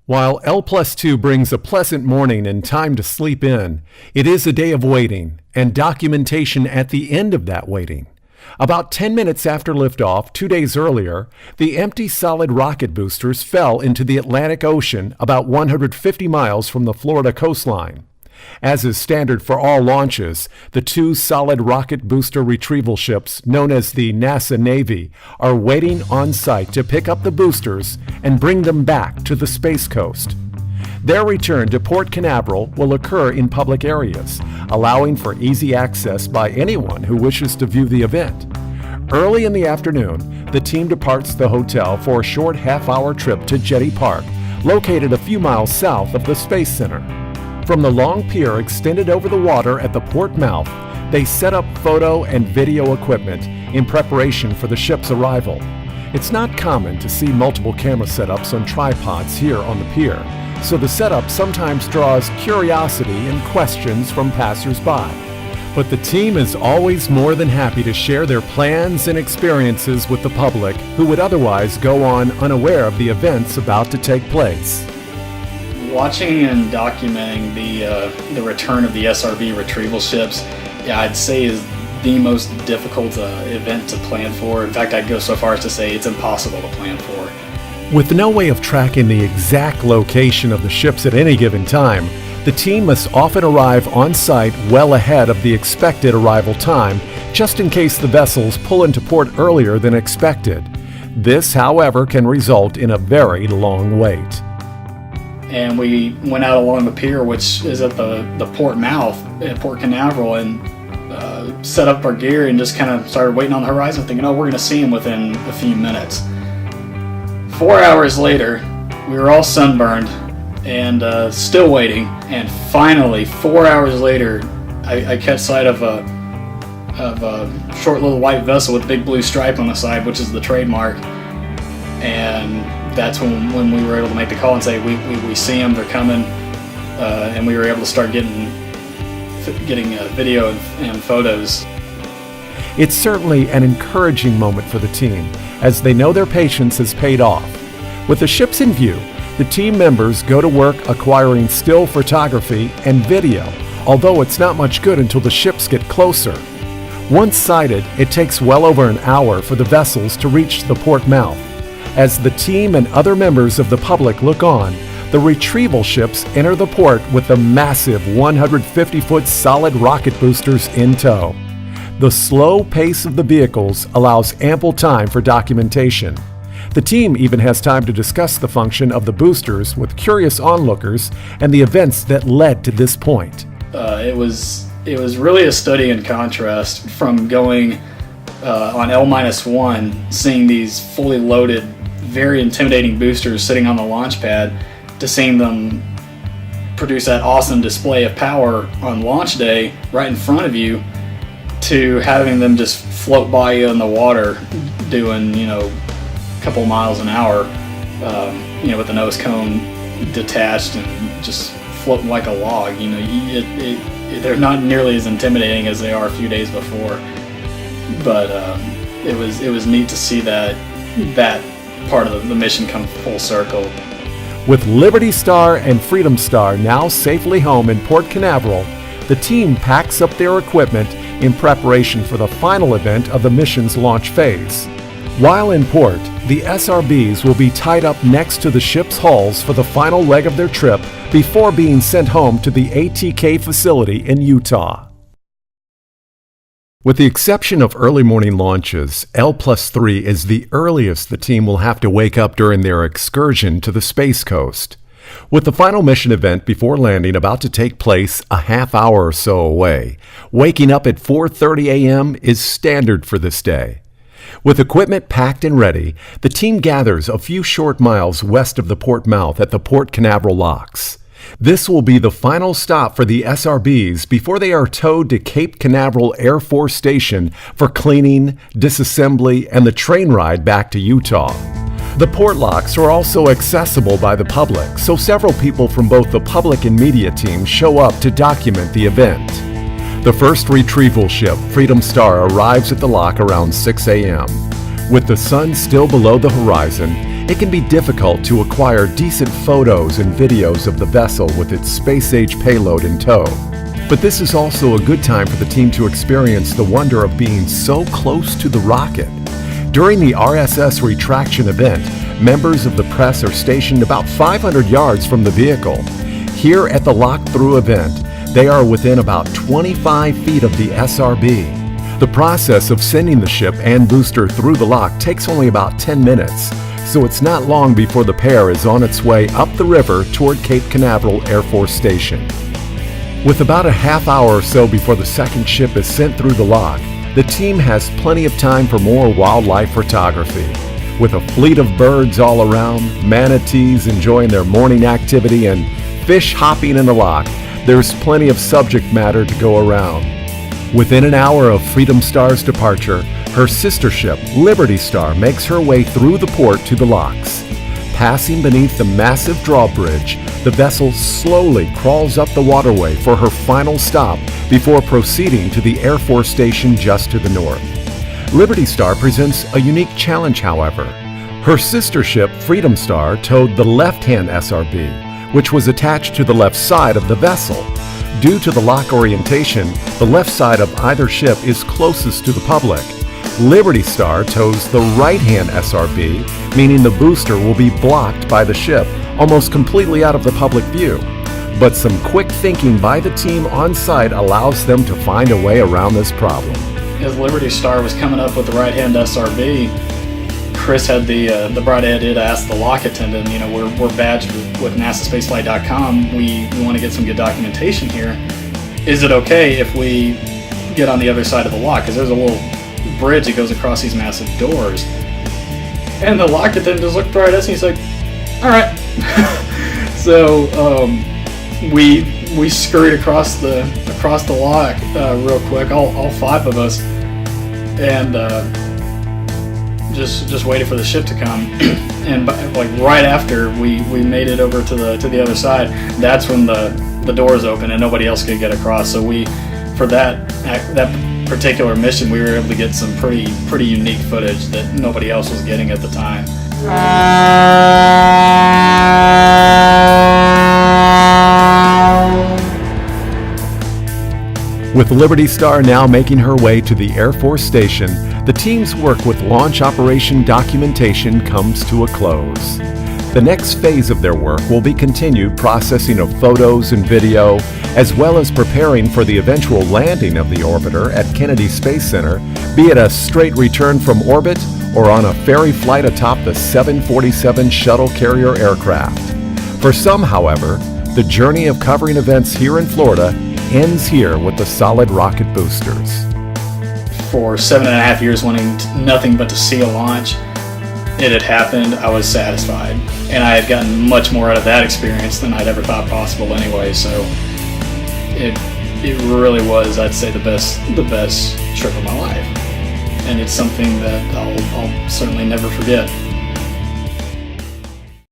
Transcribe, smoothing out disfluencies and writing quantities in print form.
While L+2 brings a pleasant morning and time to sleep in, it is a day of waiting and documentation at the end of that waiting. About 10 minutes after liftoff 2 days earlier, the empty solid rocket boosters fell into the Atlantic Ocean about 150 miles from the Florida coastline. As is standard for all launches, the two solid rocket booster retrieval ships, known as the NASA Navy, are waiting on site to pick up the boosters and bring them back to the Space Coast. Their return to Port Canaveral will occur in public areas, allowing for easy access by anyone who wishes to view the event. Early in the afternoon, the team departs the hotel for a short half-hour trip to Jetty Park, located a few miles south of the Space Center. From the long pier extended over the water at the port mouth, they set up photo and video equipment in preparation for the ship's arrival. It's not common to see multiple camera setups on tripods here on the pier, so the setup sometimes draws curiosity and questions from passers-by. But the team is always more than happy to share their plans and experiences with the public who would otherwise go on unaware of the events about to take place. Watching and documenting the return of the SRB retrieval ships, I'd say is the most difficult event to plan for. In fact, I'd go so far as to say it's impossible to plan for. With no way of tracking the exact location of the ships at any given time, the team must often arrive on site well ahead of the expected arrival time, just in case the vessels pull into port earlier than expected. This, however, can result in a very long wait. And we went out along the pier, which is at the port mouth at Port Canaveral, and set up our gear and just kind of started waiting on the horizon, thinking, we're going to see him within a few minutes. 4 hours later, we were all sunburned and still waiting, and finally, 4 hours later, I catch sight of a short little white vessel with a big blue stripe on the side, which is the trademark, and that's when we were able to make the call and say, we see them, they're coming, and we were able to start getting video and photos. It's certainly an encouraging moment for the team, as they know their patience has paid off. With the ships in view, the team members go to work acquiring still photography and video, although it's not much good until the ships get closer. Once sighted, it takes well over an hour for the vessels to reach the port mouth. As the team and other members of the public look on, the retrieval ships enter the port with the massive 150-foot solid rocket boosters in tow. The slow pace of the vehicles allows ample time for documentation. The team even has time to discuss the function of the boosters with curious onlookers and the events that led to this point. It was really a study in contrast from going on L-1, seeing these fully loaded, very intimidating boosters sitting on the launch pad, to seeing them produce that awesome display of power on launch day right in front of you, to having them just float by you in the water doing, a couple miles an hour, with the nose cone detached and just floating like a log. They're not nearly as intimidating as they are a few days before, but it was neat to see that part of the mission come full circle. With Liberty Star and Freedom Star now safely home in Port Canaveral, the team packs up their equipment in preparation for the final event of the mission's launch phase. While in port, the SRBs will be tied up next to the ship's hulls for the final leg of their trip before being sent home to the ATK facility in Utah. With the exception of early morning launches, L+3 is the earliest the team will have to wake up during their excursion to the Space Coast. With the final mission event before landing about to take place a half hour or so away, waking up at 4:30 a.m. is standard for this day. With equipment packed and ready, the team gathers a few short miles west of the port mouth at the Port Canaveral locks. This will be the final stop for the SRBs before they are towed to Cape Canaveral Air Force Station for cleaning, disassembly, and the train ride back to Utah. The port locks are also accessible by the public, so several people from both the public and media teams show up to document the event. The first retrieval ship, Freedom Star, arrives at the lock around 6 a.m. With the sun still below the horizon, it can be difficult to acquire decent photos and videos of the vessel with its space-age payload in tow. But this is also a good time for the team to experience the wonder of being so close to the rocket. During the RSS retraction event, members of the press are stationed about 500 yards from the vehicle. Here at the lock-through event, they are within about 25 feet of the SRB. The process of sending the ship and booster through the lock takes only about 10 minutes, so it's not long before the pair is on its way up the river toward Cape Canaveral Air Force Station. With about a half hour or so before the second ship is sent through the lock, the team has plenty of time for more wildlife photography. With a fleet of birds all around, manatees enjoying their morning activity, and fish hopping in the lock, there's plenty of subject matter to go around. Within an hour of Freedom Star's departure, her sister ship, Liberty Star, makes her way through the port to the locks. Passing beneath the massive drawbridge, the vessel slowly crawls up the waterway for her final stop before proceeding to the Air Force Station just to the north. Liberty Star presents a unique challenge, however. Her sister ship, Freedom Star, towed the left-hand SRB, which was attached to the left side of the vessel. Due to the lock orientation, the left side of either ship is closest to the public. Liberty Star tows the right-hand SRB, meaning the booster will be blocked by the ship, almost completely out of the public view. But some quick thinking by the team on site allows them to find a way around this problem. As Liberty Star was coming up with the right-hand SRB, Chris had the bright idea to ask the lock attendant, we're badged with NASASpaceflight.com. We want to get some good documentation here. Is it okay if we get on the other side of the lock? Because there's a little bridge that goes across these massive doors. And the lock attendant just looked right at us and he's like, all right. So we scurried across the lock real quick, all five of us, and just waited for the ship to come. And right after we made it over to the other side, that's when the doors opened and nobody else could get across. So for that particular mission, we were able to get some pretty unique footage that nobody else was getting at the time. With Liberty Star now making her way to the Air Force Station, the team's work with launch operation documentation comes to a close. The next phase of their work will be continued processing of photos and video, as well as preparing for the eventual landing of the orbiter at Kennedy Space Center, be it a straight return from orbit or on a ferry flight atop the 747 shuttle carrier aircraft. For some, however, the journey of covering events here in Florida ends here with the solid rocket boosters. For 7.5 years wanting nothing but to see a launch, it had happened. I was satisfied, and I had gotten much more out of that experience than I'd ever thought possible anyway. So it really was, I'd say, the best trip of my life, and it's something that I'll certainly never forget.